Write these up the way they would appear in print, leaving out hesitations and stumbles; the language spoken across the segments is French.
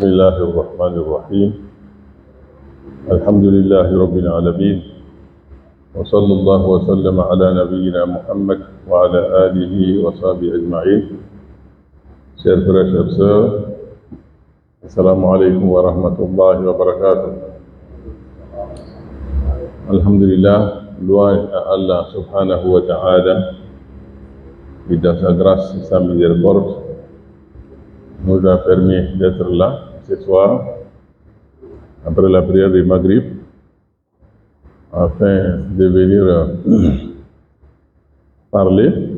بسم الله الرحمن الرحيم الحمد لله رب العالمين وصلى الله وسلم على نبينا محمد وعلى آله وصحبه أجمعين. Chers frères, chers sœurs, Assalamu alaikum wa rahmatullahi wa barakatuh. Alhamdulillah, louange à Allah subhanahu wa ta'ala, qui dans sa grâce et sa miséricorde nous a permis d'être là ce soir, après la prière du Maghrib, afin de venir parler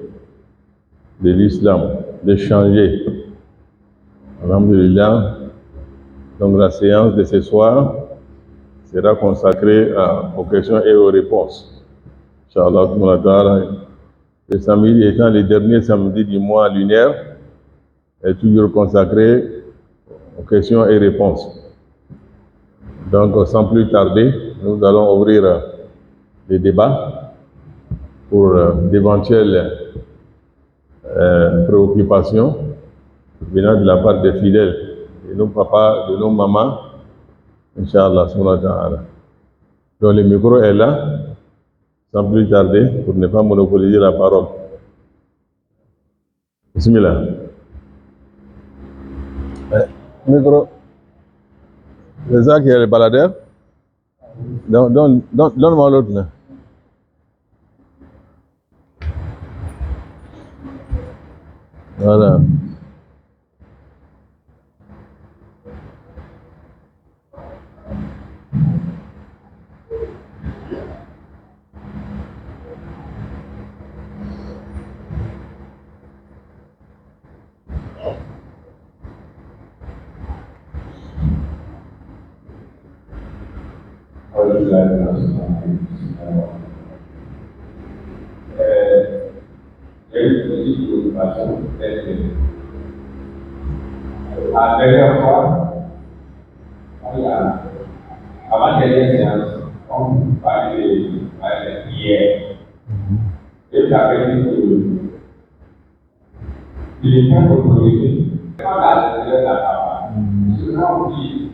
de l'islam, d'échanger. Alhamdulillah, donc la séance de ce soir sera consacrée aux questions et aux réponses. Inch'Allah, le samedi étant le dernier samedi du mois lunaire, est toujours consacré aux questions et réponses. Donc, sans plus tarder, nous allons ouvrir les débats pour d'éventuelles préoccupations venant de la part des fidèles, de nos papas, de nos mamans, Inch'Allah, subhanahu wa ta'ala. Donc, le micro est là, sans plus tarder, pour ne pas monopoliser la parole. Bismillah. Micro. C'est ça qui est le baladeur? Donne-moi l'autre là. Voilà. La dernière fois, avant dernière séance, on parlait de prière. Et tu avais dit qu'il est bien autorisé. Quand la Kaaba, souvent on dit,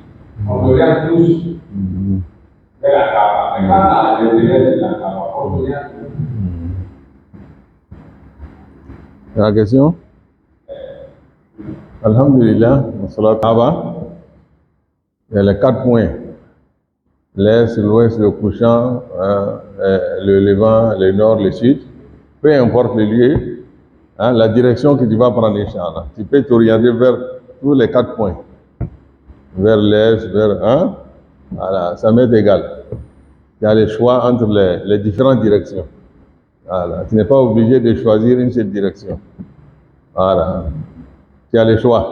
on regarde tous vers la Kaaba. Mais quand l'intérieur de la Kaaba, on regarde tous. La question? Alhamdulillah, Kaaba, il y a les 4 points. L'est, l'ouest, le couchant, le levant, le nord, le sud. Peu importe le lieu, la direction que tu vas prendre, Inch'Allah. Tu peux t'orienter vers tous les 4 points. Vers l'est, vers voilà, ça m'est égal. Il y a le choix entre les différentes directions. Voilà. Tu n'es pas obligé de choisir une seule direction. Voilà. Tu as le choix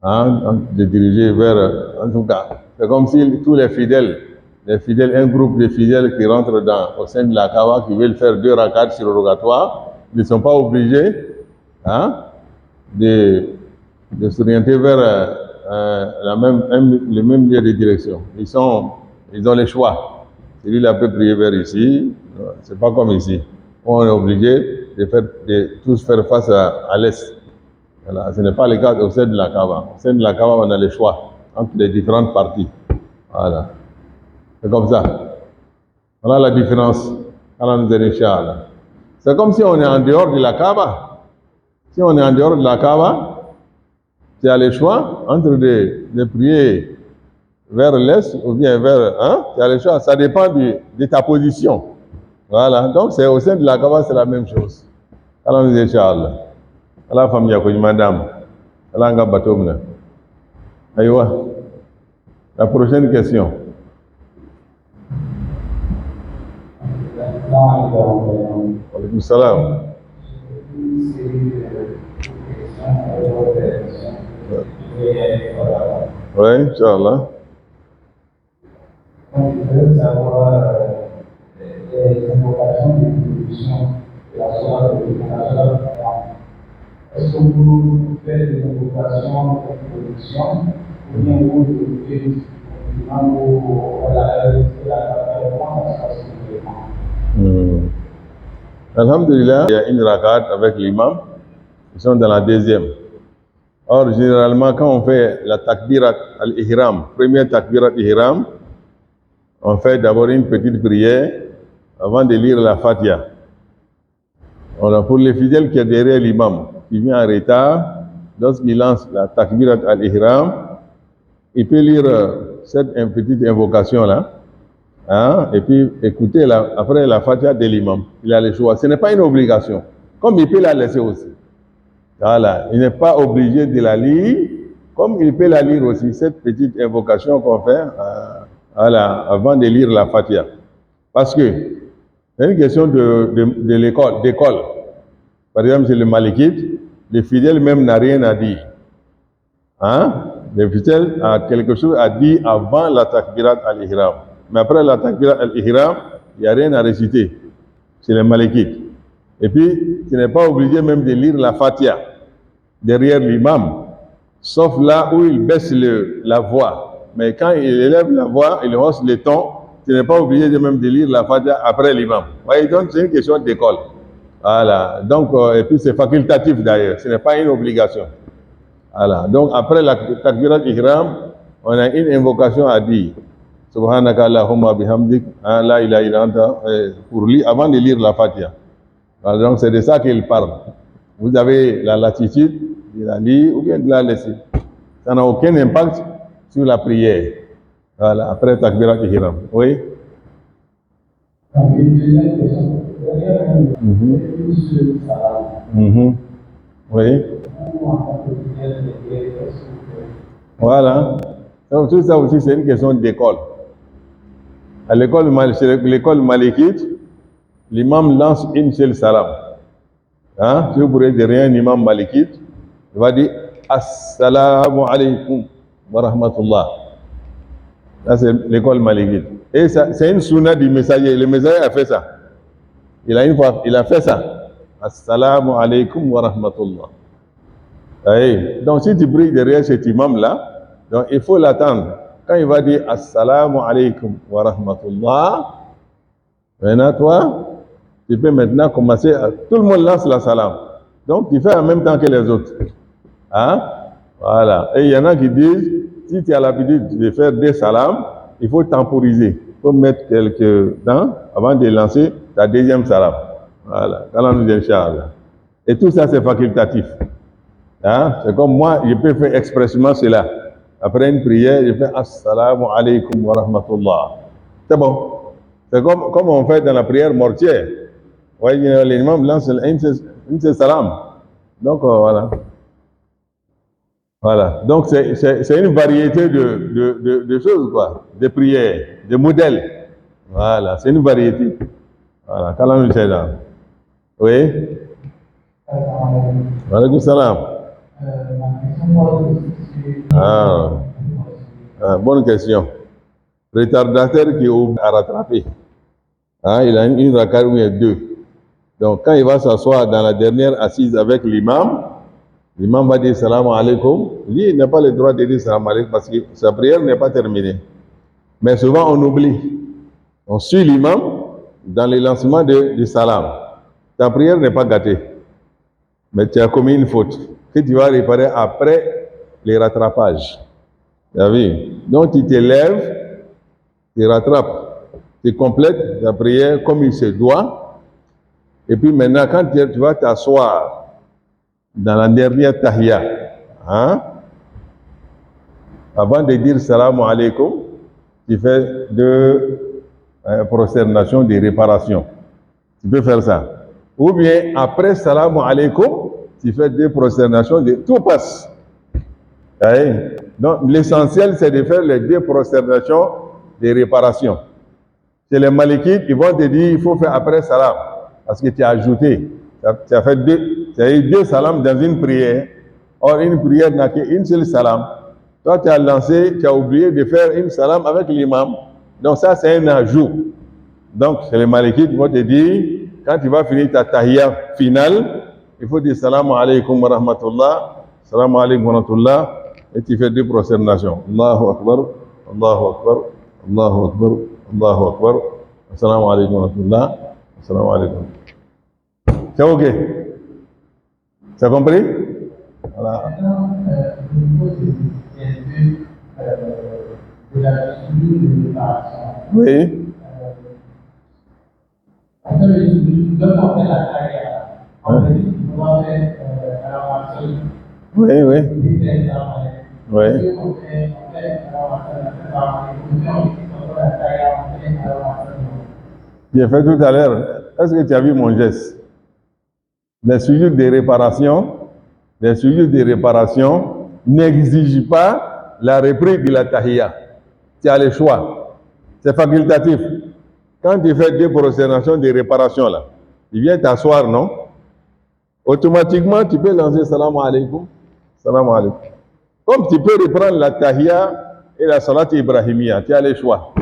de diriger vers, en tout cas, c'est comme si tous les fidèles, un groupe de fidèles qui rentrent au sein de la Kaaba, qui veulent faire 2 rakats surrogatoires, ils ne sont pas obligés de s'orienter vers le même lieu de direction. Ils ont le choix. Celui-là peut prier vers ici, c'est pas comme ici. On est obligé de tous faire face à l'est. Voilà, ce n'est pas le cas au sein de la Kaaba. Au sein de la Kaaba, on a le choix entre les différentes parties. Voilà. C'est comme ça. Voilà la différence. C'est comme si on est en dehors de la Kaaba. Si on est en dehors de la Kaaba, tu as le choix entre de prier vers l'est ou bien vers... tu as le choix. Ça dépend de ta position. Voilà. Donc, c'est au sein de la Kaaba, c'est la même chose. Alors, nous Inch'Allah. Allah famille à madame. Allah nga batomna. Aïwa. La prochaine question. Alaykoum salam. Oui, Inch'Allah. On veut savoir les invocations de bénédiction de la soirée de est-ce que vous faites des invocations de bénédiction ou bien vous écoutez la réponse à ce que Alhamdulillah, il y a une rakat avec l'imam, ils sont dans la deuxième. Or, généralement, quand on fait la takbirat al-ihram, première takbirat al-ihram, on fait d'abord une petite prière avant de lire la Fatiha. Alors, pour les fidèles qui est derrière l'imam, qui vient en retard, lorsqu'il lance la takbirat al-ihram, il peut lire cette petite invocation-là, hein, et puis écouter après la Fatiha de l'imam. Il a le choix. Ce n'est pas une obligation, comme il peut la laisser aussi. Voilà, il n'est pas obligé de la lire, comme il peut la lire aussi, cette petite invocation qu'on fait voilà, avant de lire la Fatiha. Parce que c'est une question de l'école, d'école. Par exemple, chez les Malikites, les fidèles même n'ont rien à dire. Hein? Les fidèles ont quelque chose à dire avant la takbirat al-ihram. Mais après la takbirat al-ihram, il n'y a rien à réciter chez les Malikites. Et puis, tu n'es pas obligé même de lire la Fatiha derrière l'imam, sauf là où il baisse la voix. Mais quand il élève la voix, il hausse le ton, tu n'es pas obligé de même de lire la Fatiha après l'imam. Voyez, donc c'est une question d'école. Voilà, donc, et puis c'est facultatif d'ailleurs, ce n'est pas une obligation. Voilà, donc après la takbirat ihram, on a une invocation à dire. Subhanaka Allahumma bihamdik, la ilaha illa anta, pour lire, avant de lire la Fatiha. Voilà, donc c'est de ça qu'il parle. Vous avez la latitude de la lire ou bien de la laisser. Ça n'a aucun impact sur la prière. Voilà, après takbirat ihram. Oui? Oui. Voilà. Donc tout ça aussi, c'est une question d'école. À l'école malikite, l'imam lance une seule salam. Hein? Si vous pourrez dire rien, l'imam malikite, il va dire Assalamu alaikum wa rahmatullah. Ça, c'est l'école malikite. Et ça, c'est une sunna du messager. Le messager a fait ça. Il a fait ça. Assalamu alaikum wa rahmatullah. Oui. Donc, si tu pries derrière cet imam-là, donc il faut l'attendre. Quand il va dire Assalamu alaikum wa rahmatullah, maintenant, toi, tu peux maintenant commencer à... Tout le monde lance la salam. Donc, tu fais en même temps que les autres. Hein? Voilà. Et il y en a qui disent, si tu as l'habitude de faire des salams, il faut temporiser. Il faut mettre quelques temps avant de lancer ta deuxième salam. Voilà. Et tout ça, c'est facultatif. Hein? C'est comme moi, je peux faire expressément cela. Après une prière, je fais Assalamu alaikum wa rahmatullah. C'est bon. C'est comme on fait dans la prière mortière. Oui, l'imam lance une salam. Donc, voilà. Voilà. Donc, c'est une variété de choses, quoi. De prières, de modèles. Voilà. C'est une variété. Voilà. Kalam al-Shaydan. Oui? Wa alaykum salam. Bonne question. Retardataire qui est à rattraper. Hein, il a une rakat ou deux. Donc, quand il va s'asseoir dans la dernière assise avec l'imam va dire salam alaikum. Lui, il n'a pas le droit de dire salam alaikum parce que sa prière n'est pas terminée. Mais souvent, on oublie. On suit l'imam dans le lancement du salam. Ta prière n'est pas gâtée. Mais tu as commis une faute que tu vas réparer après les rattrapages. Tu as vu? Donc, tu t'élèves, tu rattrapes, tu complètes ta prière comme il se doit. Et puis maintenant, quand tu vas t'asseoir dans la dernière tahiyya, hein, avant de dire salam alaikum, tu fais deux prosternations de réparation. Tu peux faire ça. Ou bien, après salam alaikum, tu fais deux prosternations de... Tout passe. Oui. Donc, l'essentiel, c'est de faire les deux prosternations de réparation. Chez les Malikites, ils vont te dire, il faut faire après salam. Parce que tu as ajouté. Tu as fait deux salams dans une prière. Or, une prière n'a qu'une seule salam. Toi, tu as lancé, tu as oublié de faire une salam avec l'imam. Donc, ça, c'est un ajout. Donc, chez les Malikites, ils vont te dire, quand tu vas finir ta tahiyya finale, il faut dire salam alaikum wa rahmatullah, salam alaikum wa rahmatullah, et tu fais deux prosternations. Allahu Akbar, Allahu Akbar, Allahu Akbar, Allahu Akbar, salam alaikum wa rahmatullah, salam alaikum. C'est ok? Tu as compris? Voilà. Maintenant, au niveau de la structure de réparation, Oui. quand on fait la carrière, on va dire qu'on va faire à la marche. Oui, oui. Oui. J'ai fait tout à l'heure. Est-ce que tu as vu mon geste? Les sujets de réparation n'exigent pas la reprise de la tahiyya. Tu as le choix. C'est facultatif. Quand tu fais deux prosternations de réparation là, tu viens t'asseoir, non? Automatiquement, tu peux lancer salam alaikum. Salam alaikum. Comme tu peux reprendre la tahiyya et la salat ibrahimiyya, tu as le choix.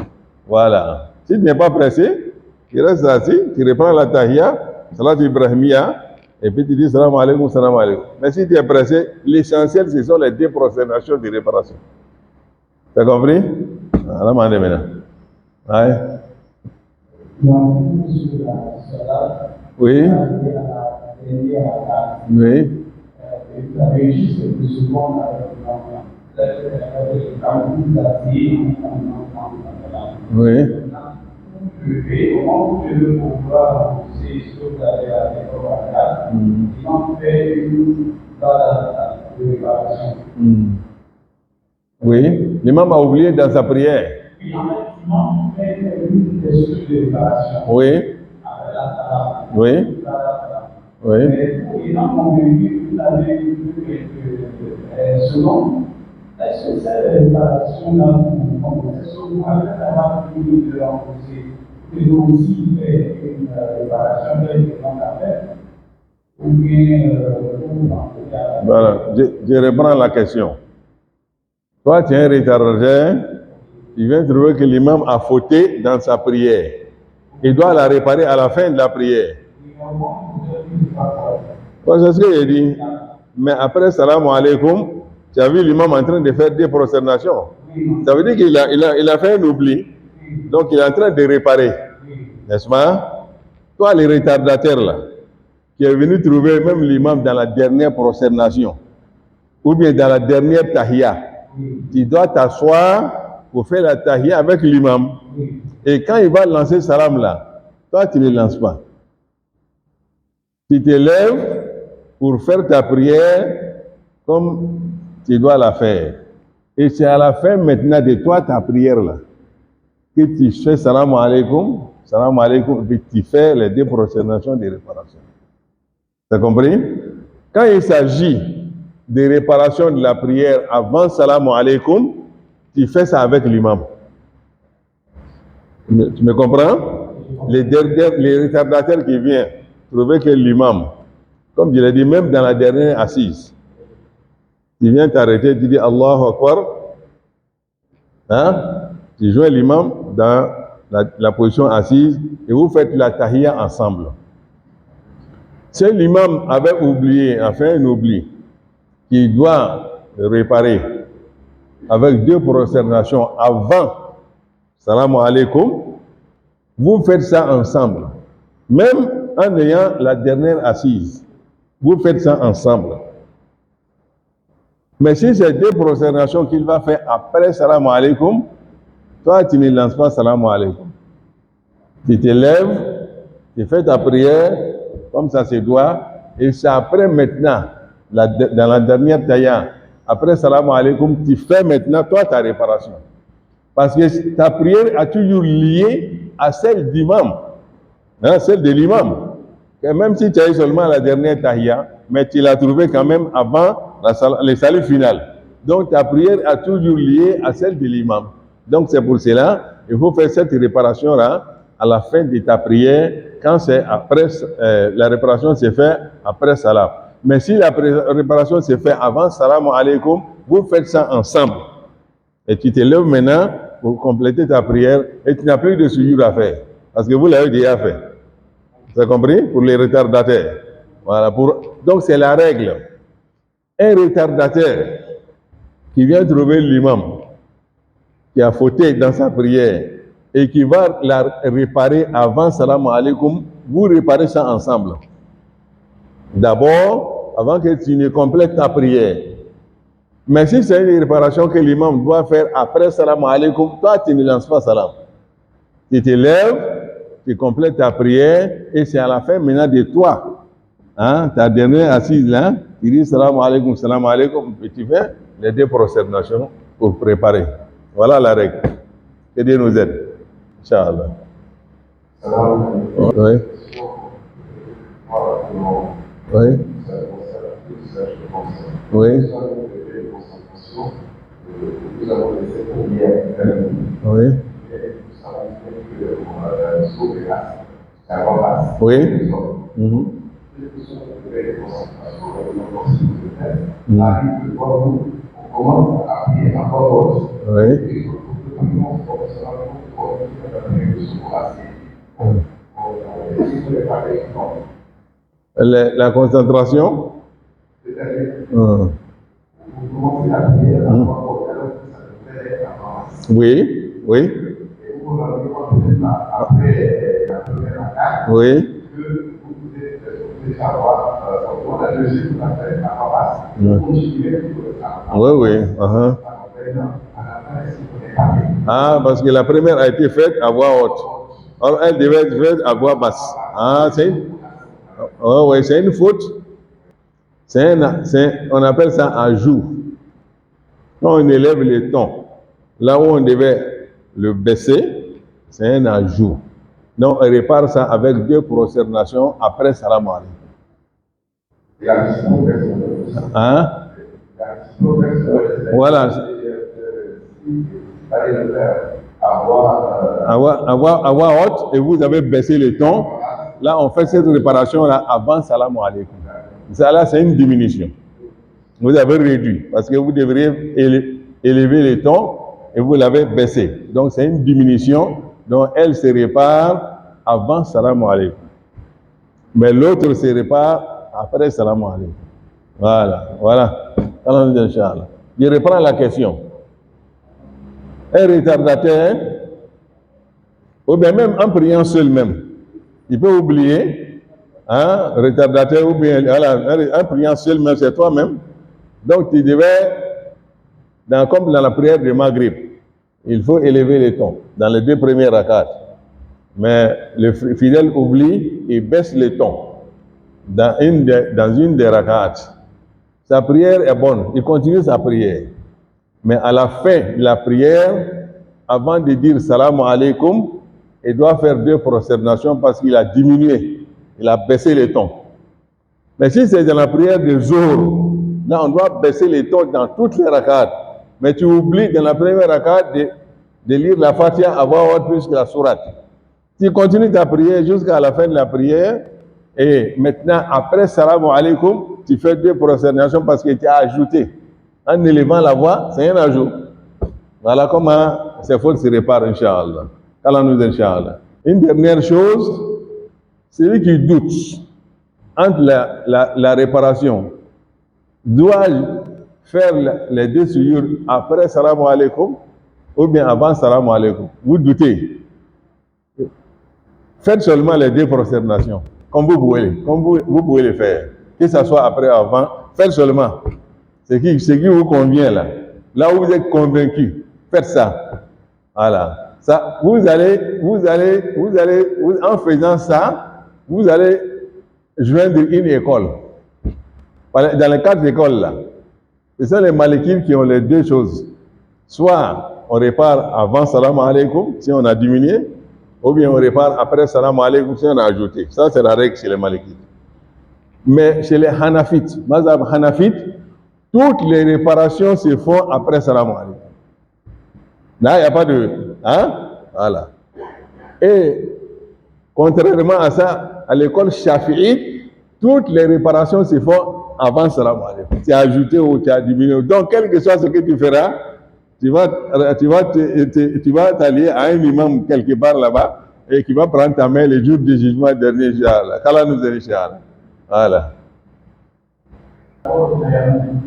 Voilà. Si tu n'es pas pressé, tu restes assis, tu reprends la tahiyya, salat ibrahimiyya, et puis tu dis salam alaikum, salam alaikum. Mais si tu es pressé, l'essentiel, ce sont les deux prosternations de réparation. Tu as compris? Voilà, maintenant. Ouais. Oui. Oui. Oui. Oui, l'imam a oublié dans sa prière. Oui. Oui. Oui. Est-ce que cette réparation-là, est-ce que vous avez vraiment fini de rembourser et donc aussi une réparation de l'élément d'affaires ou bien voilà, je reprends la question. Toi, tu es un retardataire, tu viens trouver que l'imam a fauté dans sa prière. Il doit la réparer à la fin de la prière. C'est ce que j'ai dit. Mais après salam alaikum, tu as vu l'imam en train de faire des prosternations. Ça veut dire qu'il a fait un oubli. Donc il est en train de réparer. N'est-ce pas? Toi, les retardataires là, qui est venu trouver même l'imam dans la dernière prosternation, ou bien dans la dernière tahiyya, tu dois t'asseoir pour faire la tahiyya avec l'imam. Et quand il va lancer salam là, toi tu ne le lances pas. Tu te lèves pour faire ta prière comme tu dois la faire. Et c'est à la fin maintenant de toi ta prière là que tu fais salam alaikum, et puis tu fais les deux prosternations de réparation. Tu as compris? Quand il s'agit de réparation de la prière avant salam alaikum, tu fais ça avec l'imam. Tu me comprends? Les retardataires qui viennent trouver que l'imam, comme je l'ai dit, même dans la dernière assise, tu viens t'arrêter, tu dis Allahu Akbar, hein? Tu joins l'imam dans la position assise et vous faites la tahiyya ensemble. Si l'imam avait oublié, enfin un oubli, qu'il doit réparer avec deux prosternations avant salam alaikum, vous faites ça ensemble. Même en ayant la dernière assise, vous faites ça ensemble. Mais si c'est deux prosternations qu'il va faire après salam alaikum, toi tu ne lances pas salam alaikum. Tu te lèves, tu fais ta prière comme ça se doit, et c'est après maintenant, dans la dernière tahiyya, après salam alaikum, tu fais maintenant toi ta réparation. Parce que ta prière a toujours lié à celle d'imam, hein, celle de l'imam. Même si tu as eu seulement la dernière tahiyya, mais tu l'as trouvée quand même avant le salut final. Donc ta prière a toujours lié à celle de l'imam. Donc c'est pour cela, il faut faire cette réparation-là à la fin de ta prière, quand c'est après, la réparation se fait après salam. Mais si la réparation se fait avant salam alaikum, vous faites ça ensemble. Et tu te lèves maintenant pour compléter ta prière et tu n'as plus de sujoud à faire. Parce que vous l'avez déjà fait. Vous avez compris? Pour les retardataires. Voilà. Donc c'est la règle. Un retardataire qui vient trouver l'imam, qui a fauté dans sa prière et qui va la réparer avant salam alaikum, vous réparez ça ensemble. D'abord, avant que tu ne complètes ta prière. Mais si c'est une réparation que l'imam doit faire après salam alaikum, toi tu ne lances pas salam. Tu te lèves, tu complètes ta prière et c'est à la fin maintenant de toi. Hein, ta dernière assise là, tu dis salam alaikum, et tu fais les 2 prosternations pour préparer. Voilà la règle. Que Dieu nous aide. Inch'Allah. Oui. Oui. Oui. Oui. Oui. Mm-hmm. Oui. La concentration. Oui, oui. Oui. Oui, oui. Ah, parce que la première a été faite à voix haute. Or, elle devait être faite à voix basse. Ah, oui, c'est une faute. On appelle ça ajout. Quand on élève le ton, là où on devait le baisser, c'est un ajout. Donc, on répare ça avec 2 prosternations après salam alaikum. Hein? Voilà. À voix haute, et vous avez baissé le ton. Là, on fait cette réparation-là avant salam alaikum. Ça, là, c'est une diminution. Vous avez réduit, parce que vous devriez élever le ton et vous l'avez baissé. Donc, c'est une diminution. Donc, elle se répare avant salam alaikum. Mais l'autre se répare après salam alaikum. Voilà. Inch'Allah. Je reprends la question. Un retardataire, ou bien même en priant seul même, il peut oublier, hein, retardataire, ou bien en priant seul même, c'est toi-même. Donc tu devais, comme dans la prière de Maghrib, il faut élever les tons dans les 2 premiers rakats. Mais le fidèle oublie et baisse les tons dans une des rakats. Sa prière est bonne, il continue sa prière. Mais à la fin de la prière, avant de dire salam alaikum, il doit faire 2 prosternations parce qu'il a diminué, il a baissé les tons. Mais si c'est dans la prière de Zohr, là on doit baisser les tons dans toutes les rakats. Mais tu oublies dans la première rakat de lire la Fatiha à voix haute plus que la sourate. Tu continues ta prière jusqu'à la fin de la prière et maintenant après salam alaikum, tu fais 2 prosternations parce que tu as ajouté. En élevant la voix, c'est un ajout. Voilà comment ces fautes se réparent, Inch'Allah. Allah nous aide, Inch'Allah. Une dernière chose, celui qui doute entre la réparation, dois-je faire les 2 sujoud après salam alaikum ou bien avant salam alaikum? Vous doutez. Faites seulement les 2 prosternations, comme vous pouvez les faire. Que ce soit après ou avant, faites seulement. Ce qui vous convient là. Là où vous êtes convaincu, faites ça. Voilà. Ça, en faisant ça, vous allez joindre une école. Dans les 4 écoles là, ce sont les malikites qui ont les 2 choses. Soit on répare avant salam alaikum, si on a diminué, ou bien on répare après salam alaikum, si on a ajouté. Ça, c'est la règle chez les malikites. Mais chez les hanafites, mazhab hanafite, toutes les réparations se font après salam alaikum. Là, il n'y a pas de... Hein? Voilà. Et contrairement à ça, à l'école shafi'ite, toutes les réparations se font avant salam alaikum. Tu as ajouté ou tu as diminué. Donc, quel que soit ce que tu feras, tu vas t'allier à un imam quelque part là-bas et qui va prendre ta main le jour du jugement dernier, Inch'Allah. Qu'Allah nous aide, Inch'Allah. Voilà.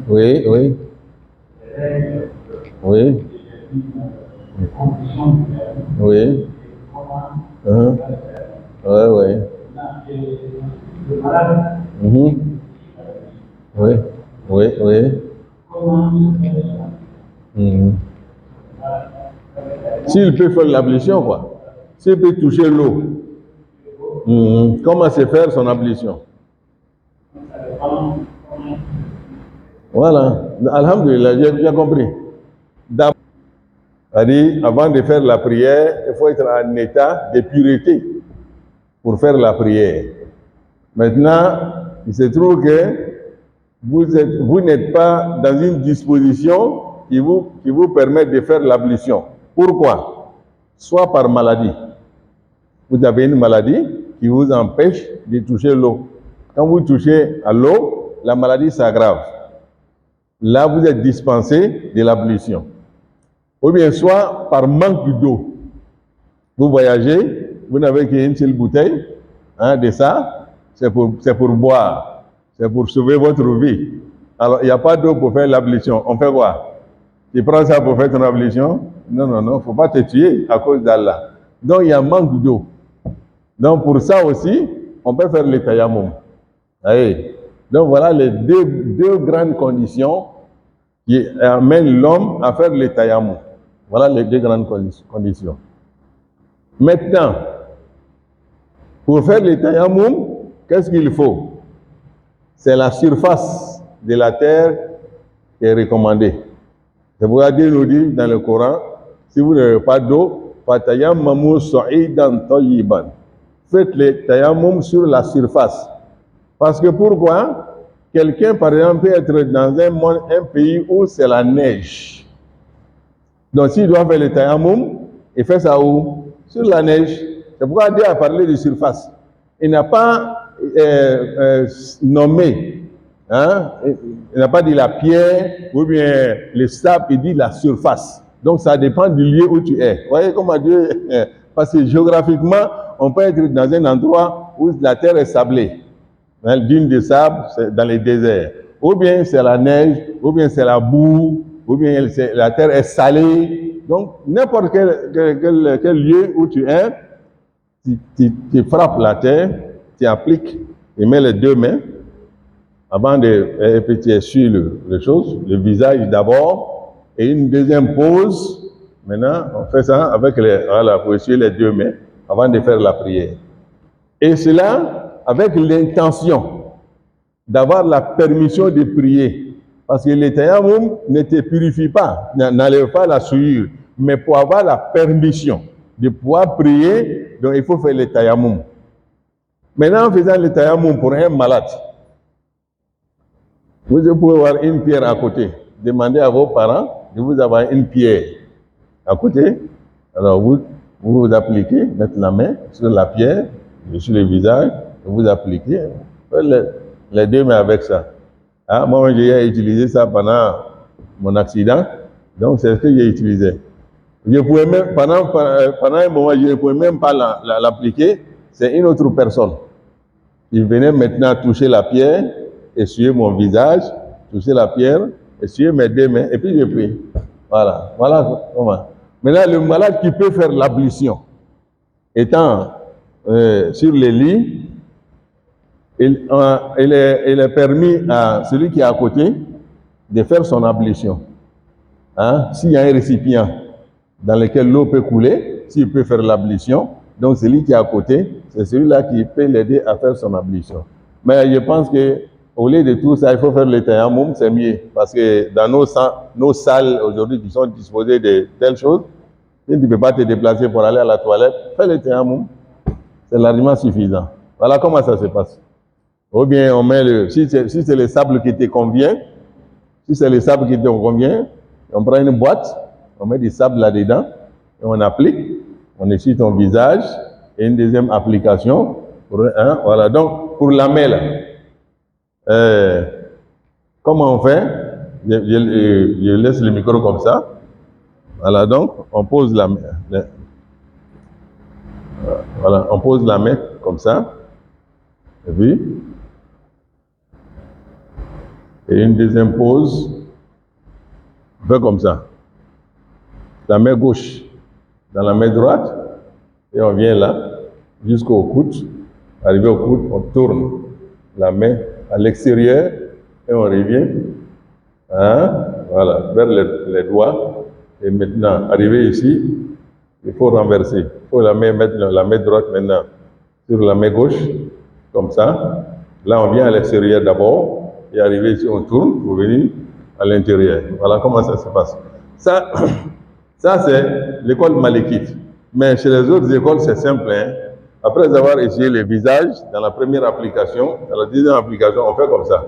Oui. Oui. Oui. Oui. Oui, oui, oui. S'il peut faire l'ablution, quoi. S'il peut toucher l'eau, comment se faire son ablution? Voilà. Alhamdulillah, j'ai bien compris. D'abord, avant de faire la prière, il faut être en état de pureté pour faire la prière. Maintenant, il se trouve que vous n'êtes pas dans une disposition qui vous permet de faire l'ablution. Pourquoi? Soit par maladie. Vous avez une maladie qui vous empêche de toucher l'eau. Quand vous touchez à l'eau, la maladie s'aggrave. Là, vous êtes dispensé de l'ablution. Ou bien soit par manque d'eau. Vous voyagez, vous n'avez qu'une seule bouteille de ça, c'est pour boire, c'est pour sauver votre vie. Alors, il n'y a pas d'eau pour faire l'ablution. On fait quoi? Tu prends ça pour faire ton ablution? Non, il ne faut pas te tuer à cause d'Allah. Donc, il y a manque d'eau. Donc, pour ça aussi, on peut faire le tayammum. Allez. Donc, voilà les deux grandes conditions qui amènent l'homme à faire le tayammum. Voilà les deux grandes conditions. Maintenant, pour faire le tayammum, qu'est-ce qu'il faut? C'est la surface de la terre qui est recommandée. C'est pourquoi Dieu nous dit dans le Coran, si vous n'avez pas d'eau, fatayammamu sa'idan tayyiban. Faites le tayammum sur la surface. Parce que pourquoi? Quelqu'un, par exemple, peut être dans un pays où c'est la neige. Donc, s'il doit faire le tayammum, il fait ça où? Sur la neige. C'est pourquoi Dieu a parlé de surface. Il n'a pas nommé, il n'a pas dit la pierre ou bien le sable, il dit la surface. Donc, ça dépend du lieu où tu es. Vous voyez comment Dieu... parce que géographiquement, on peut être dans un endroit où la terre est sablée. Dune de sable, c'est dans les déserts. Ou bien c'est la neige, ou bien c'est la boue, ou bien la terre est salée. Donc, n'importe quel lieu où tu es, tu frappes la terre, tu appliques, tu mets les deux mains, avant de tu essuies les choses, le visage d'abord, et une deuxième pause. Maintenant, on fait ça avec pour essuyer les deux mains, avant de faire la prière. Et cela, avec l'intention d'avoir la permission de prier. Parce que le tayammum ne te purifie pas, n'enlève pas la souillure. Mais pour avoir la permission de pouvoir prier, donc il faut faire le tayammum. Maintenant, en faisant le tayammum pour un malade, vous pouvez avoir une pierre à côté. Demandez à vos parents de vous avoir une pierre à côté. Alors vous appliquez, mettez la main sur la pierre, sur le visage, vous appliquez les deux mains avec ça. Moi, j'ai utilisé ça pendant mon accident, donc c'est ce que j'ai utilisé. Je pouvais même, pendant un moment, je ne pouvais même pas l'appliquer, c'est une autre personne. Il venait maintenant toucher la pierre, essuyer mon visage, toucher la pierre, essuyer mes deux mains, et puis je prie. Voilà comment. Maintenant, le malade qui peut faire l'ablution, étant sur les lits, il est permis à celui qui est à côté de faire son ablution. S'il y a un récipient dans lequel l'eau peut couler, s'il peut faire l'ablution, donc celui qui est à côté, c'est celui-là qui peut l'aider à faire son ablution. Mais je pense que au lieu de tout ça, il faut faire le tayammum, c'est mieux. Parce que dans nos salles aujourd'hui qui sont disposées de telles choses, si tu ne peux pas te déplacer pour aller à la toilette, fais le tayammum. C'est largement suffisant. Voilà comment ça se passe. Ou bien on met si c'est le sable qui te convient, on prend une boîte, on met du sable là-dedans, et on applique, on essuie ton visage, et une deuxième application. Voilà, donc pour la main là, comment on fait? Je laisse le micro comme ça. Voilà, donc on pose la main. Voilà, on pose la main comme ça. Et puis, et une deuxième pose, on fait comme ça. La main gauche dans la main droite, et on vient là, jusqu'au coude. Arrivé au coude, on tourne la main à l'extérieur, et on revient, hein, voilà, vers les doigts, et maintenant, arrivé ici, il faut renverser. Il faut mettre la main droite maintenant sur la main gauche, comme ça. Là, on vient à l'extérieur d'abord, et arrivé ici, on tourne pour venir à l'intérieur. Voilà comment ça se passe. Ça, ça c'est l'école malékite. Mais chez les autres écoles, c'est simple. Hein. Après avoir essuyé le visage, dans la première application, dans la deuxième application, on fait comme ça.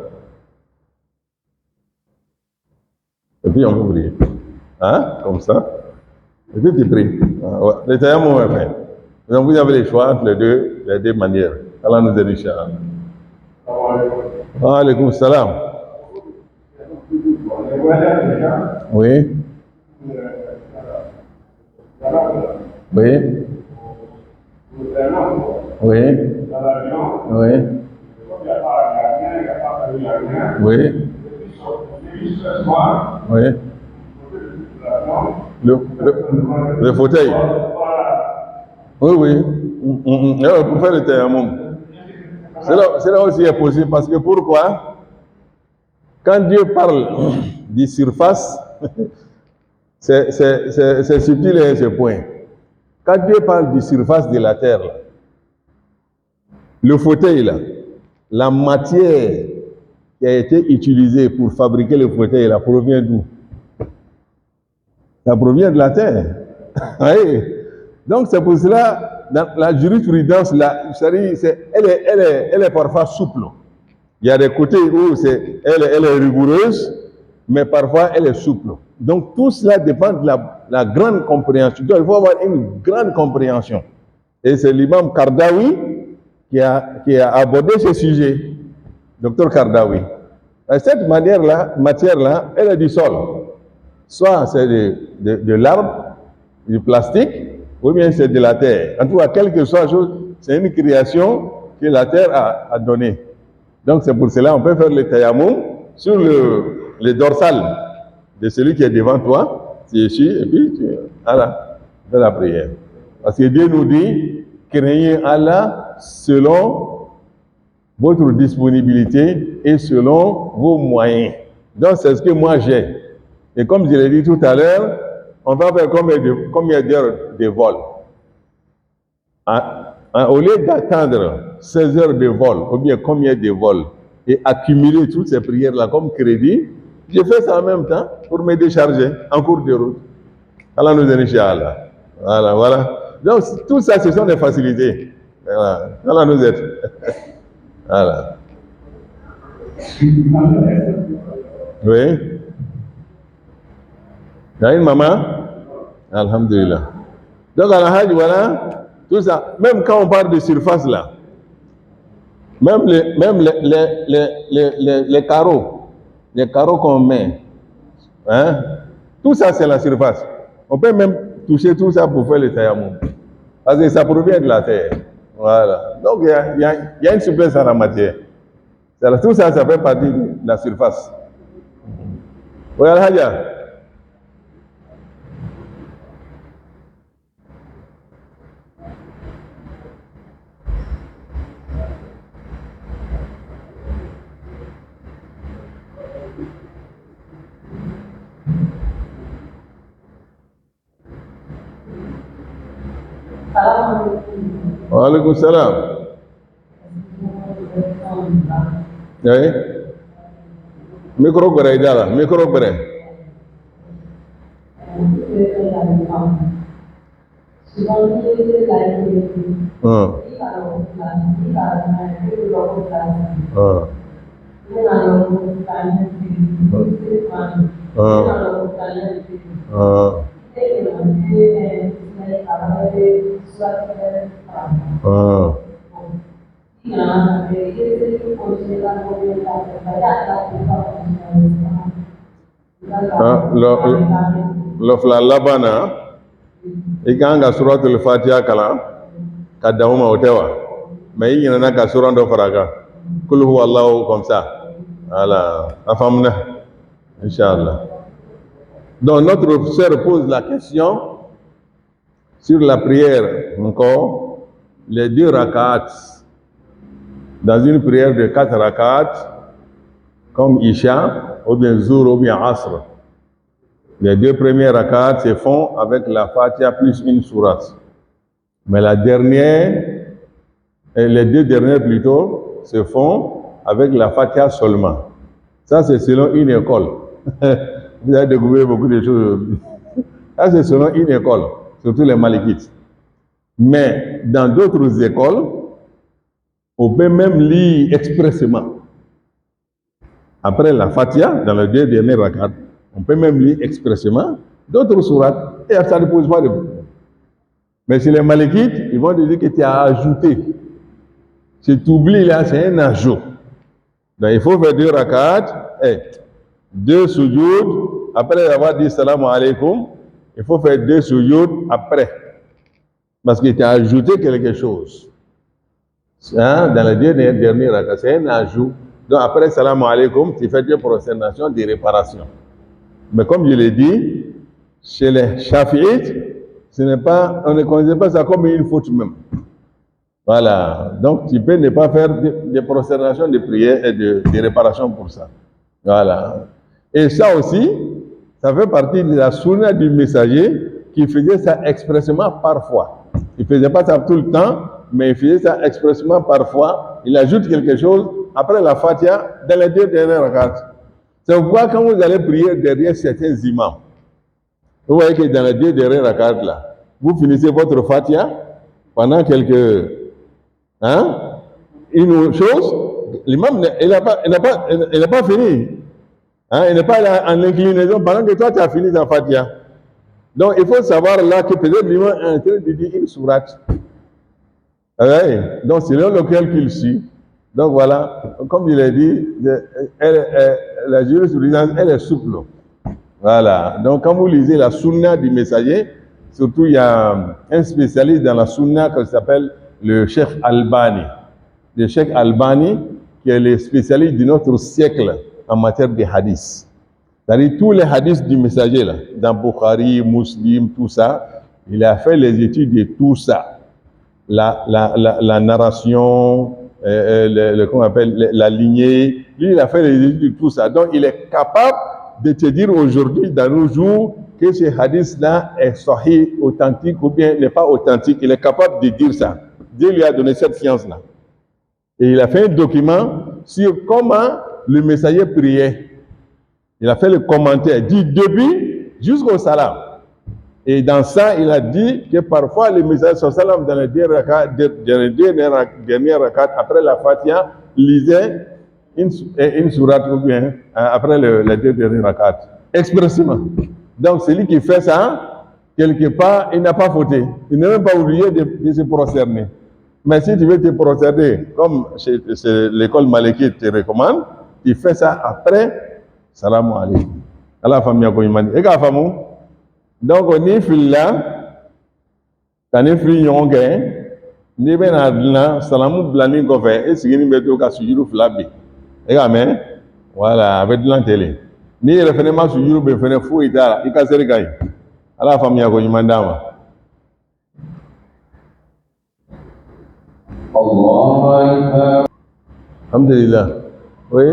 Et puis on peut prier. Hein? Comme ça. Et puis tu pries. Ouais. Le tayammum est fait. Donc vous avez le choix entre les deux manières. Allah nous aide, Inch'Allah. Wa alaykoum salam. Oui. Oui. Oui. Oui. Oui. Oui. Le fauteuil. Oui, oui. Pour faire le tayammum. C'est là aussi est possible parce que pourquoi? Quand Dieu parle des surfaces, c'est subtil à ce point. Quand Dieu parle des surfaces de la terre, là, le fauteuil, là, la matière qui a été utilisée pour fabriquer le fauteuil, là, provient d'où? Ça provient de la terre. Oui. Donc c'est pour cela, dans la jurisprudence, là, elle est parfois souple. Il y a des côtés où elle est rigoureuse, mais parfois elle est souple. Donc tout cela dépend de la grande compréhension. Donc il faut avoir une grande compréhension. Et c'est l'imam Kardawi qui a abordé ce sujet, docteur Kardawi. Cette matière-là, elle est du sol. Soit c'est de l'arbre, du plastique, ou bien c'est de la terre. En tout cas, quelle que soit la chose, c'est une création que la terre a donnée. Donc c'est pour cela qu'on peut faire le tayammum sur le dorsal de celui qui est devant toi, tu essuies et puis tu fais la prière. Parce que Dieu nous dit, craignez Allah selon votre disponibilité et selon vos moyens. Donc c'est ce que moi j'ai. Et comme je l'ai dit tout à l'heure, on va faire combien d'heures de vol? Au lieu d'attendre 16 heures de vol, ou bien combien de vols, et accumuler toutes ces prières-là comme crédit, je fais ça en même temps pour me décharger en cours de route. Allah nous aide, Inch'Allah. Voilà. Donc, tout ça, ce sont des facilités. Voilà. Allah nous aide. Voilà. Oui. Il y a une maman? Alhamdulillah. Donc, à la Hajj, voilà. Tout ça, même quand on parle de surface là, même les carreaux qu'on met, hein, tout ça c'est la surface. On peut même toucher tout ça pour faire le tayammum. Parce que ça provient de la terre. Voilà. Donc il y a une souplesse en la matière. Tout ça, ça fait partie de la surface. Oui, Al-Hajja. Wa alaykum salam. Oui. Micro berai dah, micro berai. Lo fla labana ikanga suratul fatiha kala kadawuma otewa mais il y en a ka suran do faraga kul huwa allah comme ça voilà afamna inchallah. Donc notre sœur pose la question sur la prière encore les 2 rak'ats dans une prière de 4 rak'ats comme Isha, ou bien Zour, ou bien Asr. Les 2 premières rakats se font avec la Fatiha plus une sourate. Mais la dernière, et les 2 dernières plutôt, se font avec la Fatiha seulement. Ça, c'est selon une école. Vous avez découvert beaucoup de choses aujourd'hui. Ça, c'est selon une école, surtout les Malikites. Mais dans d'autres écoles, on peut même lire expressément. Après la Fatiha, dans les 2 derniers rakats, on peut même lire expressément d'autres sourates et ça ne pose pas de problème. Mais chez les Malikites, ils vont te dire que tu as ajouté. Si tu oublies là, c'est un ajout. Donc il faut faire 2 rakats, 2 sujoud, après avoir dit salam alaikum, il faut faire 2 sujoud après. Parce que tu as ajouté quelque chose. Hein, dans les 2 derniers rakats, c'est un ajout. Donc après salam alaikum, tu fais 2 prosternations de réparation. Mais comme je l'ai dit, chez les Shafi'ites, on ne considère pas ça comme une faute même. Voilà. Donc tu peux ne pas faire des prosternations de prière et de réparation pour ça. Voilà. Et ça aussi, ça fait partie de la sunna du messager qui faisait ça expressément parfois. Il ne faisait pas ça tout le temps, mais il faisait ça expressément parfois. Il ajoute quelque chose après la Fatiha dans les 2 dernières rakats. C'est pourquoi quand vous allez prier derrière certains imams, vous voyez que dans les 2 dernières rakats là, vous finissez votre Fatiha pendant une chose, l'imam il n'a pas fini. Il n'est pas là en inclinaison pendant que toi tu as fini ta Fatiha. Donc il faut savoir là que peut-être l'imam est en train de dire une sourate. Donc c'est là lequel qu'il suit. Donc voilà, comme je l'ai dit, la jurisprudence, elle est souple. Voilà. Donc quand vous lisez la sunna du messager, surtout il y a un spécialiste dans la sunna qui s'appelle le Cheikh Albani. Le Cheikh Albani, qui est le spécialiste de notre siècle en matière de hadith. C'est-à-dire tous les hadiths du messager, là, dans Bukhari, Muslim, tout ça, il a fait les études de tout ça. La narration, comment on appelle, la lignée, lui il a fait les études de tout ça. Donc il est capable de te dire aujourd'hui, dans nos jours, que ce hadith-là est sahih, authentique ou bien n'est pas authentique. Il est capable de dire ça. Dieu lui a donné cette science-là. Et il a fait un document sur comment le messager priait. Il a fait le commentaire du début jusqu'au salam. Et dans ça, il a dit que parfois le messager salam dans les derniers rakats, après la Fatiha, lisait une sourate ou bien après les 2 derniers rakats. Expressément. Donc celui qui fait ça, quelque part, il n'a pas fauté. Il n'a même pas oublié de se prosterner. Mais si tu veux te prosterner, comme l'école Malikite te recommande, tu fais ça après, salam alaikum. Allah famille a koyimani. Et qu'à famou? Donc on est fil là, quand on est fil yonge, ni ben adna salamu blani kofe, et si ni beto ka sujiru flabi. Et amen. Voilà, avec l'antélé. Ni le fene ma sujiru be fene fou ita, ika serikay. Allah famille a koyimani dama. Allah. Alhamdulillah. Oui.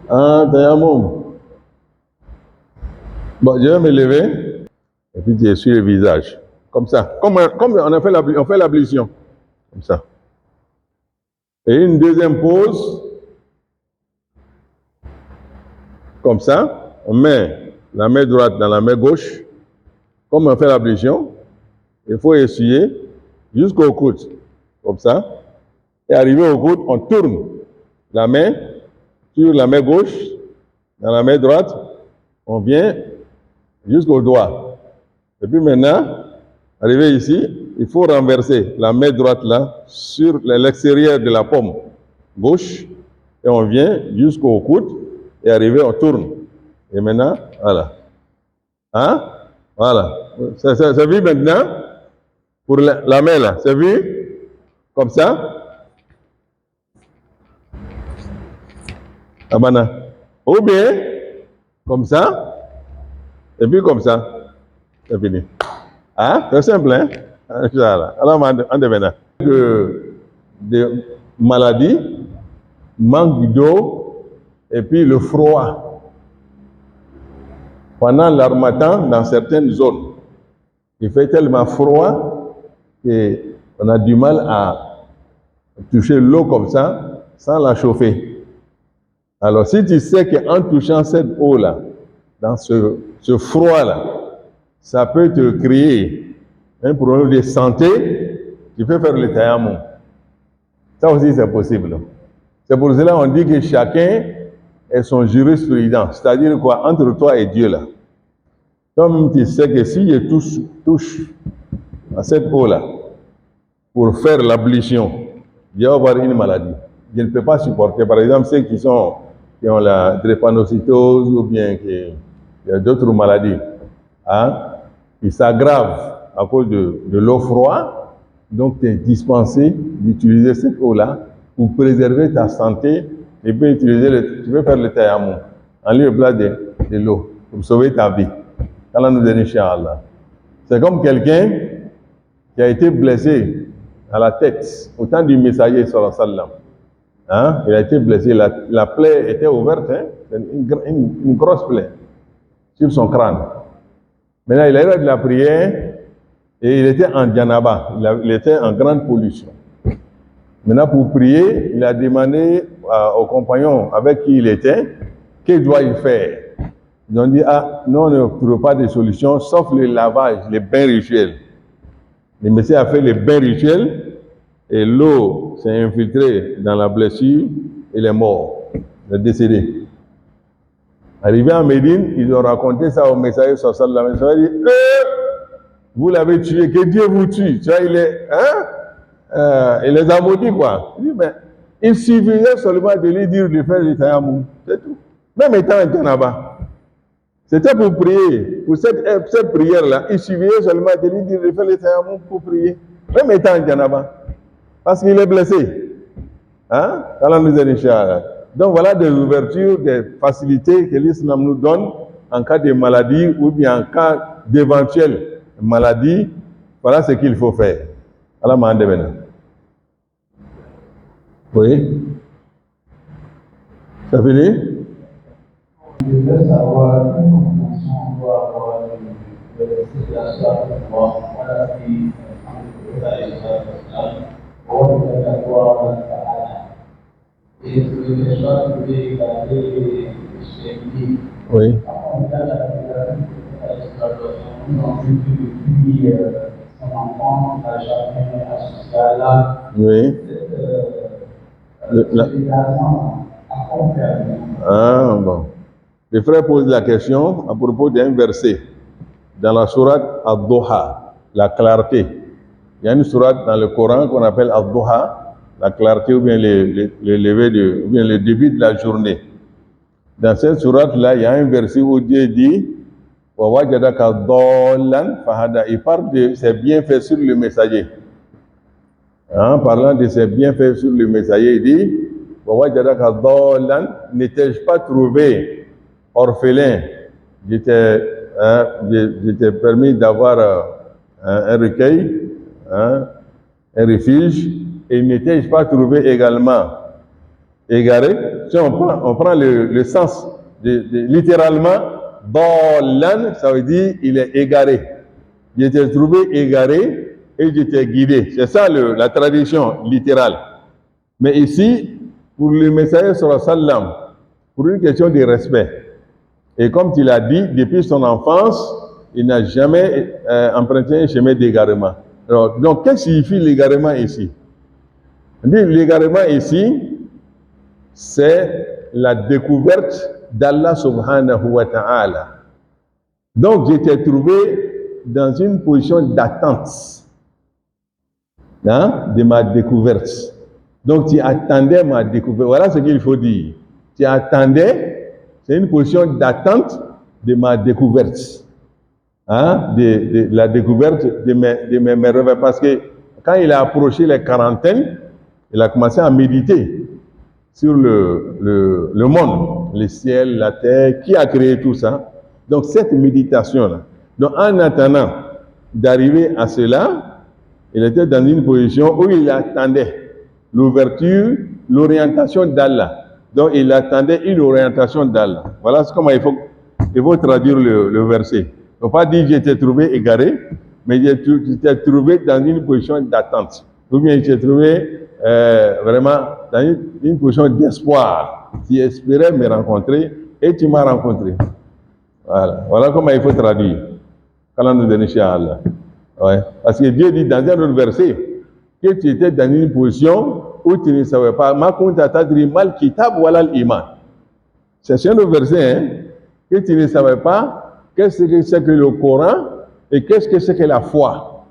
Tayammum. Bon, je vais me lever et puis je suis le visage. Comme ça. Comme on fait l'ablution. Comme ça. Et une deuxième pause. Comme ça. On met la main droite dans la main gauche. Comme on fait l'ablution, il faut essuyer jusqu'au coude. Comme ça. Et arrivé au coude, on tourne la main sur la main gauche, dans la main droite, on vient jusqu'au doigt. Et puis maintenant, arrivé ici, il faut renverser la main droite là sur l'extérieur de la paume gauche et on vient jusqu'au coude et arrivé, on tourne. Et maintenant, voilà. Voilà. C'est vu maintenant pour la main là, c'est vu comme ça. Abana. Ou bien, comme ça, et puis comme ça. C'est fini. C'est simple, hein? Inch'Allah. Alors, on devient de maladies, manque d'eau et puis le froid. Pendant l'harmattan, dans certaines zones, il fait tellement froid qu'on a du mal à toucher l'eau comme ça sans la chauffer. Alors, si tu sais qu'en touchant cette eau-là, dans ce froid-là, ça peut te créer un problème de santé, tu peux faire le tayammum. Ça aussi, c'est possible. C'est pour cela qu'on dit que chacun ait son jurisprudence. C'est-à-dire quoi? Entre toi et Dieu, là. Comme tu sais que si je touche à cette eau-là pour faire l'ablution, il va y avoir une maladie. Je ne peux pas supporter. Par exemple, ceux qui ont la drépanocytose ou bien qui y a d'autres maladies, hein, qui s'aggravent à cause de l'eau froide, donc tu es dispensé d'utiliser cette eau-là pour préserver ta santé et puis tu peux faire le tayammum en lieu et place de l'eau pour sauver ta vie. Allah nous donne Inch'Allah. C'est comme quelqu'un qui a été blessé à la tête au temps du messager sallallahu alayhi wa sallam. Hein? Il a été blessé, la plaie était ouverte, hein? Une grosse plaie sur son crâne. Maintenant, il a eu de la prière et il était en janaba, il était en grande pollution. Maintenant, pour prier, il a demandé aux compagnons avec qui il était, que doit-il faire? Ils ont dit, non, on ne trouve pas de solution, sauf le lavage, les bains rituels. Le monsieur a fait les bains rituels et l'eau s'est infiltrée dans la blessure et il est mort, il est décédé. Arrivé à Médine, ils ont raconté ça au messager sallallahu alayhi wa sallam. Il a dit, vous l'avez tué, que Dieu vous tue. Tu vois, il les a maudits, quoi. Il dit, mais il suffisait seulement de lui dire de faire le tayammum, c'est tout. Même étant un janaba. C'était pour prier. Pour cette prière-là, il suffisait seulement de lui dire de faire le tayammum pour prier. Même étant un janaba. Parce qu'il est blessé. Hein? Allah nous aide, Inch'Allah. Donc voilà des ouvertures, des facilités que l'islam nous donne en cas de maladie ou bien en cas d'éventuelle maladie. Voilà ce qu'il faut faire. Allah m'a demandé. Oui? Ça finit? Je veux savoir quelle compréhension on doit avoir de la sourate Allah. Voilà qui et le choix de regarder chez oui. Depuis son enfant n'a jamais associé à là. Oui. Bon. Le frère pose la question à propos d'un verset dans la sourate Ad-Duha, la clarté. Il y a une sourate dans le Coran qu'on appelle Ad-Duha, la clarté ou bien le lever ou bien le début de la journée. Dans cette sourate-là, il y a un verset où Dieu dit Wa wajadaka dhallan fahada. Il parle de ses bienfaits sur le messager. En parlant de ses bienfaits sur le messager, il dit Wa wajadaka dhallan, n'étais-je pas trouvé orphelin? J'étais permis d'avoir un recueil, un refuge, et n'étais-je pas trouvé également égaré? Si on prend le sens littéralement, Dhallan, ça veut dire il est égaré. J'étais trouvé égaré et j'étais guidé. C'est ça la tradition littérale. Mais ici, pour le messager sallallahu alayhi wa sallam, pour une question de respect, et comme tu l'as dit, depuis son enfance, il n'a jamais emprunté un chemin d'égarement. Alors, donc, qu'est-ce que signifie l'égarement ici? On dit l'égarement ici, c'est la découverte d'Allah subhanahu wa ta'ala. Donc, j'étais trouvé dans une position d'attente de ma découverte. Donc, tu attendais ma découverte. Voilà ce qu'il faut dire. Tu attendais, c'est une position d'attente de ma découverte. De la découverte de mes rêves. Parce que quand il a approché les quarantaines, il a commencé à méditer sur le monde, le ciel, la terre, qui a créé tout ça. Donc cette méditation-là. Donc en attendant d'arriver à cela, Il était dans une position où il attendait l'ouverture, l'orientation d'Allah. Donc il attendait une orientation d'Allah. Voilà comment il faut traduire le verset. Il ne faut pas dire j'étais trouvé égaré, mais j'étais trouvé dans une position d'attente. Ou bien j'étais trouvé vraiment dans une position d'espoir. Tu espérais me rencontrer et tu m'as rencontré. Voilà comment il faut traduire. Quand nous donne chez Allah. Ouais. Parce que Dieu dit dans un autre verset que tu étais dans une position où tu ne savais pas. Ma kunta tadri mal kitab wala l'iman. C'est un autre verset hein, que tu ne savais pas qu'est-ce que c'est que le Coran et qu'est-ce que c'est que la foi.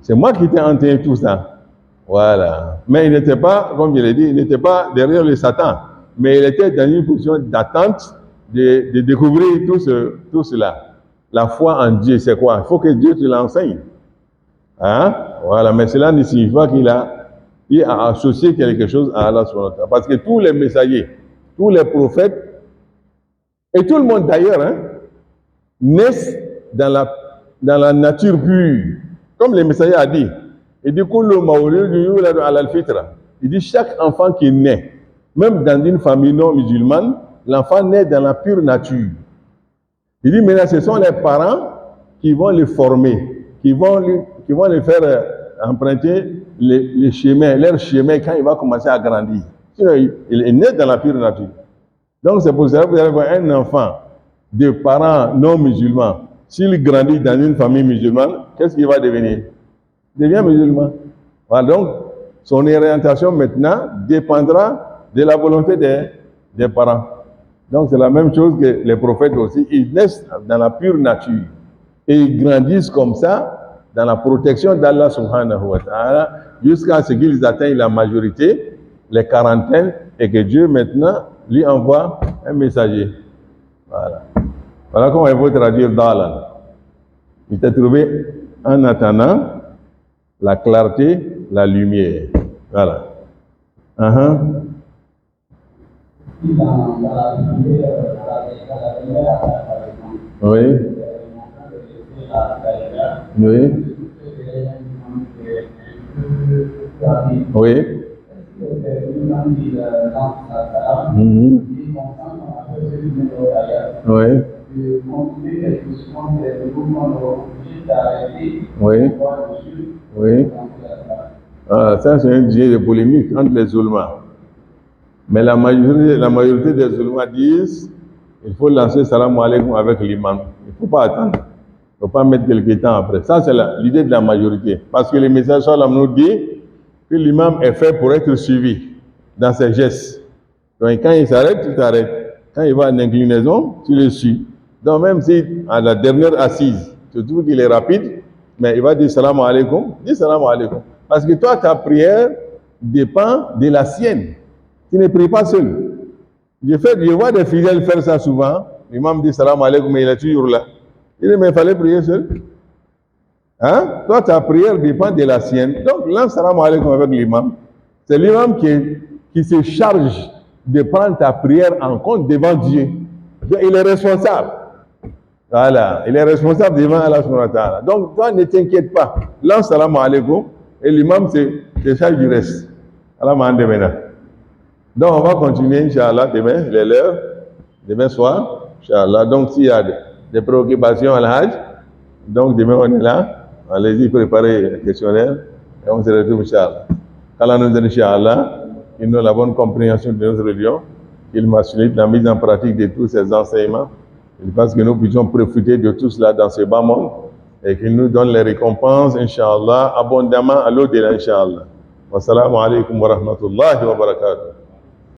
C'est moi qui t'ai enseigné tout ça. Voilà. Mais il n'était pas, comme je l'ai dit, il n'était pas derrière le Satan. Mais il était dans une position d'attente de découvrir tout cela. La foi en Dieu, c'est quoi? Il faut que Dieu te l'enseigne. Hein? Voilà, mais cela ne signifie pas qu'il a associé quelque chose à Allah subhanahu wa ta'ala. Parce que tous les messagers, tous les prophètes, et tout le monde d'ailleurs, hein, naissent dans la nature pure. Comme le messager a dit, il dit il dit chaque enfant qui naît, même dans une famille non musulmane, l'enfant naît dans la pure nature. Il dit maintenant ce sont les parents qui vont le former, qui vont le faire emprunter les chemins, leur chemin quand il va commencer à grandir. Sinon, il est né dans la pure nature. Donc c'est pour ça que vous allez voir un enfant de parents non musulmans, s'il grandit dans une famille musulmane, qu'est-ce qu'il va devenir? Il devient musulman. Voilà, donc son orientation maintenant dépendra de la volonté des parents. Donc c'est la même chose que les prophètes aussi, ils naissent dans la pure nature et ils grandissent comme ça dans la protection d'Allah subhanahu wa ta'ala jusqu'à ce qu'ils atteignent la majorité, les quarantaines, et que Dieu maintenant lui envoie un messager. Voilà. Voilà comment il faut traduire Dalan. Il s'est trouvé en attendant la clarté, la lumière. Voilà. Dans la prière, Oui. Oui. Oui. Oui. Oui. Oui. Ah, ça c'est un sujet de polémique entre les Zulmas. Mais la majorité des Zulmas disent il faut lancer salam alaikum avec l'imam. Il ne faut pas attendre. Il ne faut pas mettre quelques temps après. Ça, c'est l'idée de la majorité. Parce que le message salam nous dit que l'imam est fait pour être suivi dans ses gestes. Donc quand il s'arrête, tu t'arrêtes. Quand il va en inclinaison, tu le suis. Donc même si à la dernière assise, tu trouves qu'il est rapide, mais il va dire salam alaikum, dis salam alaikum. Parce que toi, ta prière dépend de la sienne. Tu ne pries pas seul. Je vois des fidèles faire ça souvent. L'imam dit salam alaikum, mais il est toujours là. Il dit, mais il fallait prier seul. Hein? Toi, ta prière dépend de la sienne. Donc, lance salam alaikum avec l'imam. C'est l'imam qui se charge de prendre ta prière en compte devant Dieu. Donc, il est responsable. Voilà. Il est responsable devant Allah subhanahu wa ta'ala. Donc, toi, ne t'inquiète pas. Lance salam alaikum et l'imam se charge du reste. Allah m'a demandé. Donc, on va continuer, Inch'Allah, demain, il est l'heure, demain soir, Inch'Allah. Donc, s'il y a des préoccupations à l'Hajj, donc demain, on est là. Allez-y, préparez le questionnaire et on se retrouve, Inch'Allah. qu'Allah nous donne, Inch'Allah, qu'il nous ait la bonne compréhension de notre religion, qu'il facilite la mise en pratique de tous ces enseignements. Il pense que nous puissions profiter de tout cela dans ce bas monde et qu'il nous donne les récompenses, Inch'Allah, abondamment à l'au-delà, Inch'Allah. Wassalamu alaikum wa rahmatullahi wa barakatuh.